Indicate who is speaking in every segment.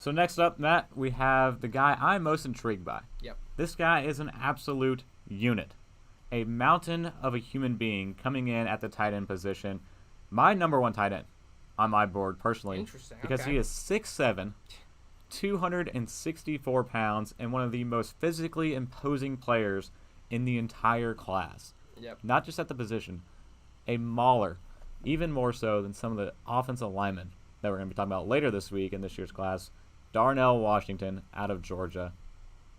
Speaker 1: So next up, Matt, we have the guy I'm most intrigued by.
Speaker 2: Yep.
Speaker 1: This guy is an absolute unit. A mountain of a human being coming in at the tight end position. My number one tight end on my board personally.
Speaker 2: Interesting.
Speaker 1: Because
Speaker 2: okay.
Speaker 1: he is 6'7", 264 pounds, and one of the most physically imposing players in the entire class.
Speaker 2: Yep.
Speaker 1: Not just at the position. A mauler. Even more so than some of the offensive linemen that we're going to be talking about later this week in this year's class. Darnell Washington out of Georgia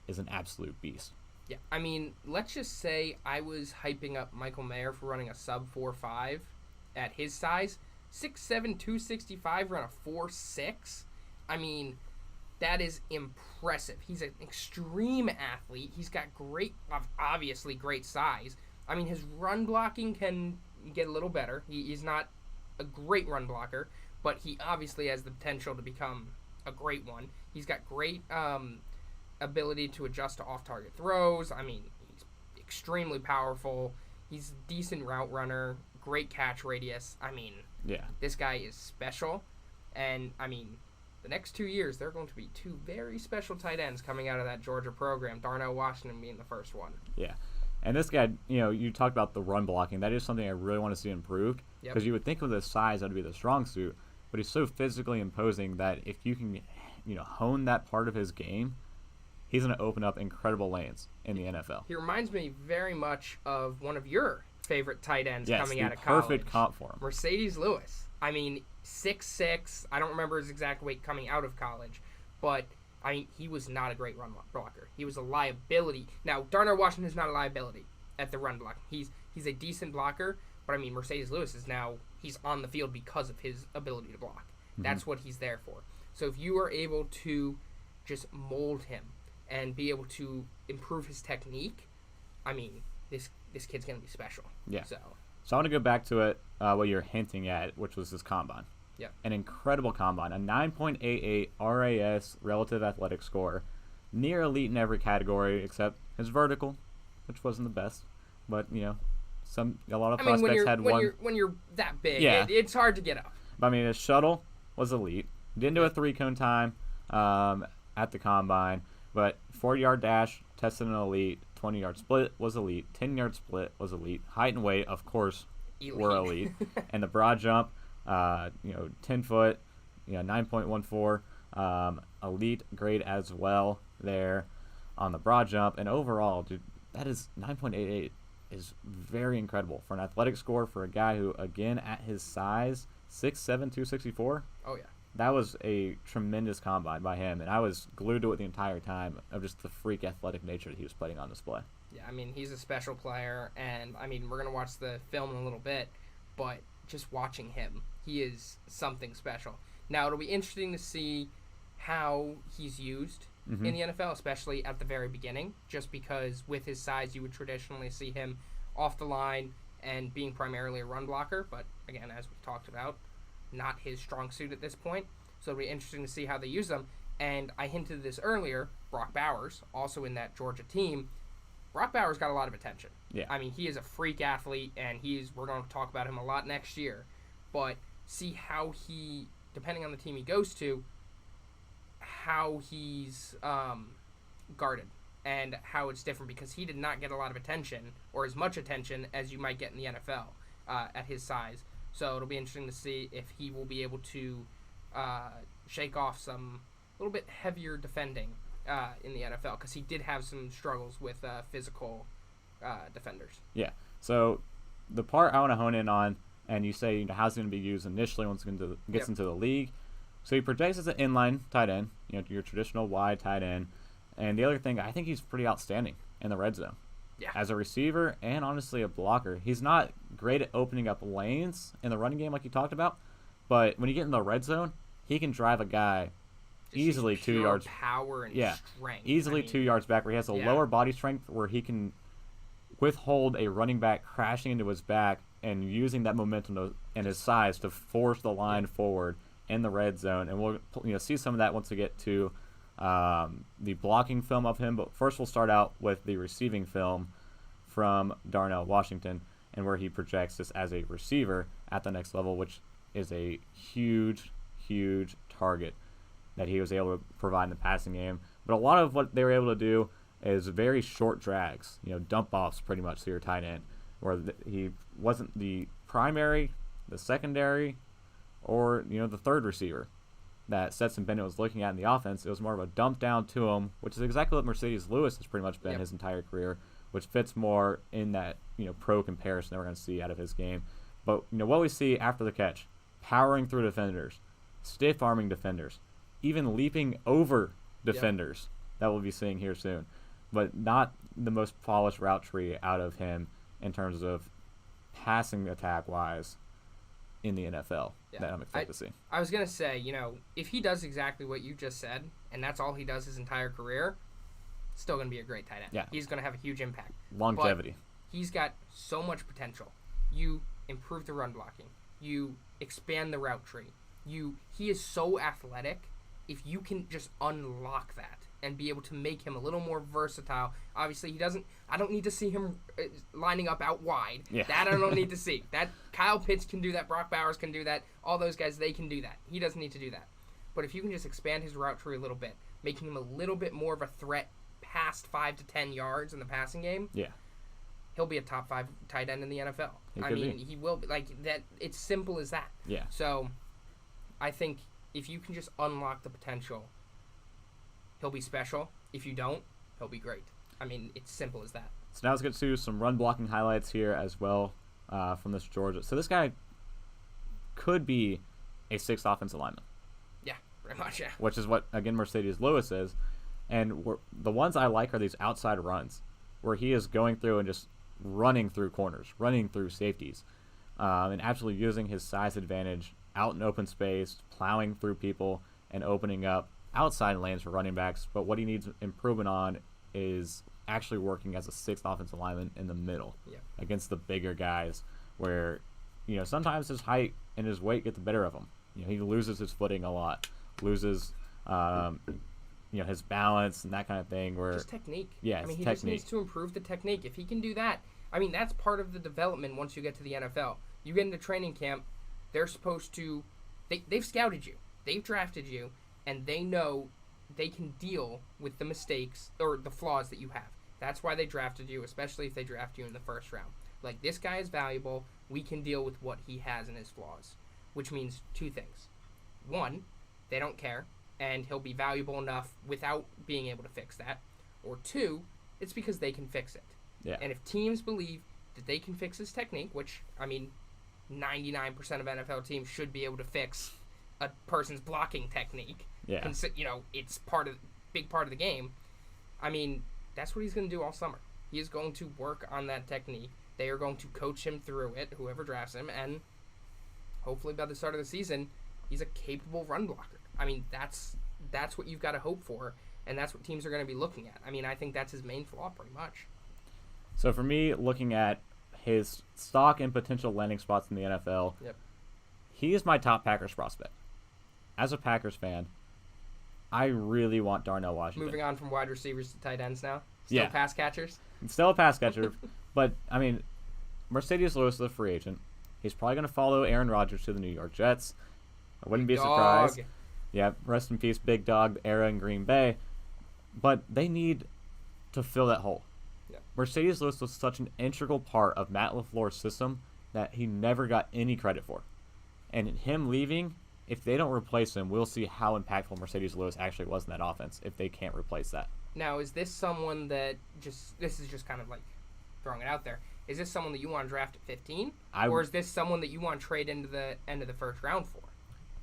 Speaker 1: is an absolute beast.
Speaker 2: Yeah, I mean, let's just say I was hyping up Michael Mayer for running a sub 4.5 at his size. 6'7", 265, run a 4.6. I mean, that is impressive. He's an extreme athlete. He's got obviously great size. I mean, his run blocking can get a little better. He's not a great run blocker, but he obviously has the potential to become a great one. He's got great ability to adjust to off-target throws. I mean, he's extremely powerful. He's a decent route runner, great catch radius. I mean,
Speaker 1: Yeah.
Speaker 2: this guy is special. And, I mean, the next 2 years, there are going to be two very special tight ends coming out of that Georgia program, Darnell Washington being the first one.
Speaker 1: Yeah. And this guy, you talked about the run blocking. That is something I really want to see improved. Because you would think with his size that would be the strong suit. But he's so physically imposing that if you can, hone that part of his game, he's going to open up incredible lanes in the NFL.
Speaker 2: He reminds me very much of one of your favorite tight ends coming out of
Speaker 1: college.
Speaker 2: college.
Speaker 1: Perfect comp for him.
Speaker 2: Mercedes Lewis. I mean, 6'6". I don't remember his exact weight coming out of college, but I mean, he was not a great run blocker. He was a liability. Now, Darnell Washington is not a liability at the run block. He's a decent blocker, but I mean, Mercedes Lewis he's on the field because of his ability to block. Mm-hmm. That's what he's there for. So if you are able to just mold him and be able to improve his technique, I mean, this kid's going to be special.
Speaker 1: Yeah.
Speaker 2: So
Speaker 1: I want to go back to it, what you're hinting at, which was his combine.
Speaker 2: Yeah.
Speaker 1: An incredible combine. A 9.88 RAS relative athletic score. Near elite in every category except his vertical, which wasn't the best. But, a lot of prospects had one.
Speaker 2: When you're that big,
Speaker 1: Yeah.
Speaker 2: it's hard to get up.
Speaker 1: But, I mean, his shuttle was elite. Didn't do a 3-cone time at the combine. But 40-yard dash, tested an elite. 20-yard split was elite. 10-yard split was elite. Height and weight, of course, were elite. And the broad jump, 10 foot, 9.14, elite grade as well there on the broad jump. And overall, dude, that is 9.88 is very incredible for an athletic score for a guy who, again, at his size, 6'7", 264.
Speaker 2: Oh, yeah.
Speaker 1: That was a tremendous combine by him, and I was glued to it the entire time of just the freak athletic nature that he was putting on display.
Speaker 2: Yeah, I mean, he's a special player, and, I mean, we're going to watch the film in a little bit, but just watching him, he is something special. Now, it'll be interesting to see how he's used in the NFL, especially at the very beginning, just because with his size, you would traditionally see him off the line and being primarily a run blocker, but, again, as we've talked about, not his strong suit at this point. So it'll be interesting to see how they use them. And I hinted this earlier, Brock Bowers, also in that Georgia team. Brock Bowers got a lot of attention.
Speaker 1: Yeah.
Speaker 2: I mean, he is a freak athlete, and we're going to talk about him a lot next year. But see how he, depending on the team he goes to, how he's guarded and how it's different, because he did not get a lot of attention or as much attention as you might get in the NFL at his size. So it'll be interesting to see if he will be able to shake off some little bit heavier defending in the NFL, because he did have some struggles with physical defenders.
Speaker 1: Yeah. So the part I want to hone in on, and you say how's he going to be used initially once he gets into the league. So he projects as an inline tight end, your traditional wide tight end. And the other thing, I think he's pretty outstanding in the red zone.
Speaker 2: Yeah.
Speaker 1: As a receiver and honestly a blocker. He's not great at opening up lanes in the running game like you talked about, but when you get in the red zone, he can drive a guy easily 2 yards.
Speaker 2: Power and strength.
Speaker 1: Easily 2 yards back, where he has a lower body strength where he can withhold a running back crashing into his back and using that momentum and his size to force the line forward in the red zone. And we'll see some of that once we get to the blocking film of him. But first we'll start out with the receiving film from Darnell Washington, and where he projects this as a receiver at the next level, which is a huge, huge target. that he was able to provide in the passing game. But a lot of what they were able to do is very short drags, dump offs pretty much to your tight end, where he wasn't the primary, the secondary, or the third receiver that Stetson Bennett was looking at in the offense. It was more of a dump down to him, which is exactly what Mercedes Lewis has pretty much been his entire career, which fits more in that pro comparison that we're going to see out of his game. But what we see after the catch, powering through defenders, stiff arming defenders, even leaping over defenders that we'll be seeing here soon, but not the most polished route tree out of him in terms of passing attack wise in the NFL that I'm excited to see.
Speaker 2: I was going to say, if he does exactly what you just said, and that's all he does his entire career, still going to be a great tight end.
Speaker 1: Yeah.
Speaker 2: He's going to have a huge impact.
Speaker 1: Longevity.
Speaker 2: But he's got so much potential. You improve the run blocking. You expand the route tree. He is so athletic. If you can just unlock that and be able to make him a little more versatile. Obviously, I don't need to see him lining up out wide.
Speaker 1: Yeah.
Speaker 2: That I don't need to see. That Kyle Pitts can do that. Brock Bowers can do that. All those guys, they can do that. He doesn't need to do that. But if you can just expand his route tree a little bit, making him a little bit more of a threat past 5 to 10 yards in the passing game, he'll be a top 5 tight end in the NFL. He will be. Like that. It's simple as that.
Speaker 1: Yeah.
Speaker 2: So, I think if you can just unlock the potential, he'll be special. If you don't, he'll be great. It's simple as that.
Speaker 1: So now let's get to some run blocking highlights here as well from this Georgia. So this guy could be a 6th offensive lineman.
Speaker 2: Yeah, very much, yeah.
Speaker 1: Which is what, again, Mercedes Lewis is. And the ones I like are these outside runs where he is going through and just running through corners, running through safeties, and actually using his size advantage out in open space, plowing through people, and opening up outside lanes for running backs. But what he needs improvement on is actually working as a 6th offensive lineman in the middle against the bigger guys where, sometimes his height and his weight get the better of him. He loses his footing a lot, loses, his balance and that kind of thing. Where
Speaker 2: just technique.
Speaker 1: Yeah,
Speaker 2: he just needs to improve the technique. If he can do that, that's part of the development once you get to the NFL. You get into training camp, they're supposed to, they've scouted you, they've drafted you, and they know they can deal with the mistakes or the flaws that you have. That's why they drafted you, especially if they draft you in the first round. Like, this guy is valuable. We can deal with what he has and his flaws, which means 2 things. 1, they don't care, and he'll be valuable enough without being able to fix that. Or 2, it's because they can fix it.
Speaker 1: Yeah.
Speaker 2: And if teams believe that they can fix his technique, which, 99% of NFL teams should be able to fix a person's blocking technique.
Speaker 1: Yeah.
Speaker 2: It's big part of the game. That's what he's going to do all summer. He is going to work on that technique. They are going to coach him through it, whoever drafts him, and hopefully by the start of the season, he's a capable run blocker. That's what you've got to hope for, and that's what teams are going to be looking at. I think that's his main flaw pretty much.
Speaker 1: So for me, looking at his stock and potential landing spots in the NFL, he is my top Packers prospect. As a Packers fan, I really want Darnell Washington.
Speaker 2: Moving on from wide receivers to tight ends now? Still pass catchers?
Speaker 1: Still a pass catcher. But, Mercedes Lewis is a free agent. He's probably going to follow Aaron Rodgers to the New York Jets. I wouldn't be surprised. Yeah, rest in peace, big dog era in Green Bay. But they need to fill that hole. Mercedes Lewis was such an integral part of Matt LaFleur's system that he never got any credit for. And him leaving, if they don't replace him, we'll see how impactful Mercedes Lewis actually was in that offense if they can't replace that.
Speaker 2: Now, is this someone that this is just kind of like throwing it out there. Is this someone that you want to draft at 15? Or is this someone that you want to trade into the end of the first round for?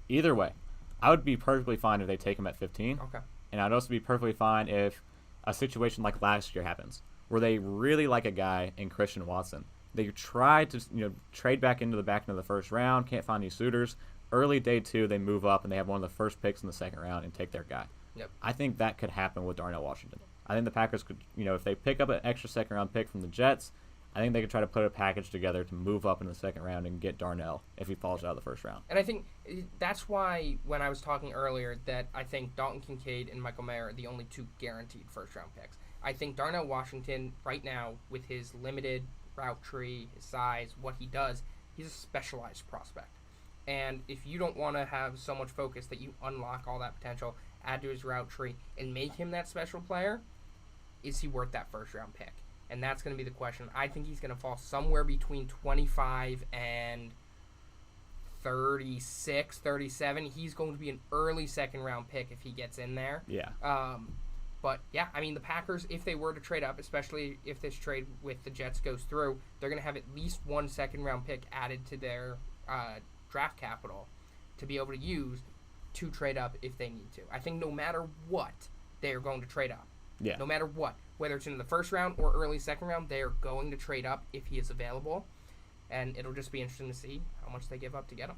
Speaker 1: Either way. I would be perfectly fine if they take him at 15.
Speaker 2: Okay.
Speaker 1: And I'd also be perfectly fine if a situation like last year happens, where they really like a guy in Christian Watson. They try to trade back into the first round, can't find any suitors. Early day 2, they move up and they have one of the first picks in the second round and take their guy.
Speaker 2: Yep.
Speaker 1: I think that could happen with Darnell Washington. I think the Packers could, if they pick up an extra second round pick from the Jets, I think they could try to put a package together to move up in the second round and get Darnell if he falls out of the first round.
Speaker 2: And I think that's why when I was talking earlier that I think Dalton Kincaid and Michael Mayer are the only 2 guaranteed first round picks. I think Darnell Washington right now, with his limited route tree, his size, what he does, he's a specialized prospect. And if you don't want to have so much focus that you unlock all that potential, add to his route tree, and make him that special player, is he worth that first-round pick? And that's going to be the question. I think he's going to fall somewhere between 25 and 36, 37. He's going to be an early second-round pick if he gets in there.
Speaker 1: Yeah.
Speaker 2: But, yeah, I mean, the Packers, if they were to trade up, especially if this trade with the Jets goes through, they're going to have at least one second-round pick added to their draft capital to be able to use to trade up if they need to. I think no matter what, they are going to trade up.
Speaker 1: Yeah.
Speaker 2: No matter what. Whether it's in the first round or early second round, they are going to trade up if he is available. And it'll just be interesting to see how much they give up to get him.